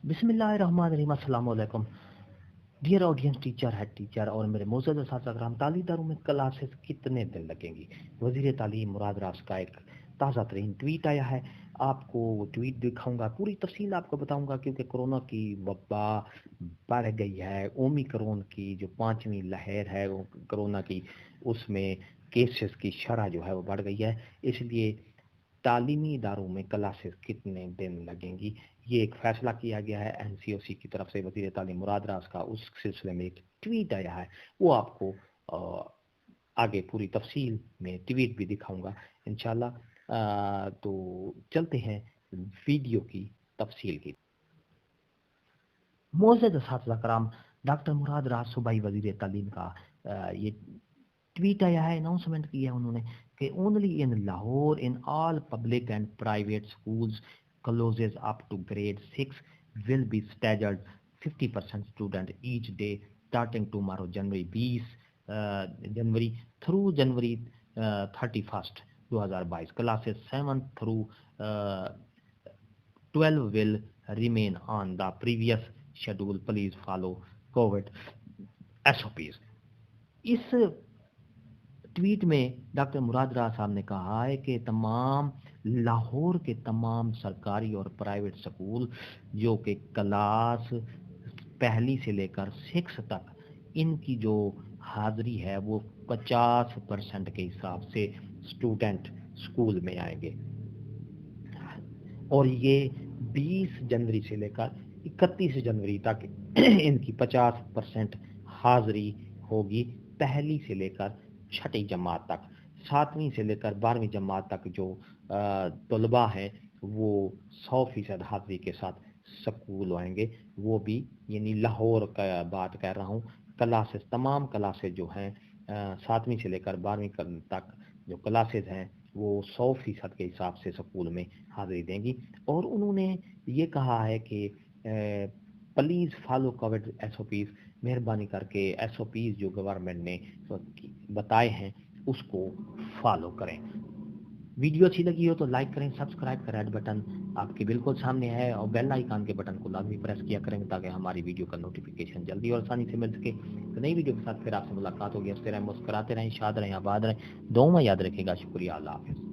बिस्मिल्लाहिर्रहमानिर्रहीम। अस्सलाम वालेकुम dear audience, teacher, head teacher और मेरे मोअज़्ज़ज़ असातिज़ा करम। तालीदारों में क्लासेस कितने दिन लगेंगी? वज़ीर तालीम मुराद रास का एक ताज़ा तरीन ट्वीट आया है। आपको वो ट्वीट दिखाऊंगा, पूरी तफसील आपको बताऊंगा, क्योंकि कोरोना की वबा बढ़ गई है। ओमिक्रॉन की जो 5वीं लहर है वो कोरोना की, उसमें केसेस की शरह जो है वो बढ़ गई है। इसलिए तालीमी इदारों में क्लासेस कितने दिन लगेंगी, ये एक फैसला किया गया है एनसीओसी की तरफ से। वज़ीर तालीम मुराद रास का उस सिलसिले में एक ट्वीट आया है, वो आपको आगे पूरी तफसील में ट्वीट भी दिखाऊंगा इंशाल्लाह। तो चलते हैं वीडियो की तफसील की। मोअज़्ज़ज़ असातिज़ा कराम, डॉक्टर मुराद रास सूबाई वज़ीर तालीम का ये ट्वीट आया है, अनाउंसमेंट की है उन्होंने कि only in Lahore in all public and private schools closes up to grade 6 will be staggered 50% student each day starting tomorrow January through January 31 2022। Classes 7 through 12 will remain on the previous schedule. Please follow COVID SOPs. इस tweet में doctor मुराद राज साहब ने कहा है कि तमाम लाहौर के तमाम सरकारी और प्राइवेट स्कूल जो कि क्लास पहली से लेकर 6 तक, इनकी जो हाजिरी है वो 50% के हिसाब से स्टूडेंट स्कूल में आएंगे, और ये 20 जनवरी से लेकर 31 जनवरी तक इनकी 50% हाजिरी होगी। पहली से लेकर 6ठी जमात तक, 7वीं से लेकर 12वीं जमात तक जो तलबा हैं वो 100% हाजिरी के साथ स्कूल आएंगे। वो भी यानी लाहौर का बात कर रहा हूँ। क्लासेस, तमाम क्लासेस जो हैं 7वीं से लेकर 12वीं तक जो क्लासेस हैं वो 100% के हिसाब से स्कूल में हाजिरी देंगी। और उन्होंने ये कहा है कि प्लीज़ फॉलो कोविड एसओपीज़, मेहरबानी करके एसओपीज़ जो गवर्नमेंट ने बताए हैं उसको फॉलो करें। वीडियो अच्छी लगी हो तो लाइक करें, सब्सक्राइब करें, रेड बटन आपके बिल्कुल सामने है, और बेल आइकन के बटन को लाजमी प्रेस किया करें ताकि हमारी वीडियो का नोटिफिकेशन जल्दी और आसानी से मिल सके। तो नई वीडियो के साथ फिर आपसे मुलाकात होगी। हंसते रहें, मुस्कुराते रहें, शाद रहें, आबाद रहें, दुआ में याद रखिएगा। शुक्रिया, अल्लाह हाफ़िज़।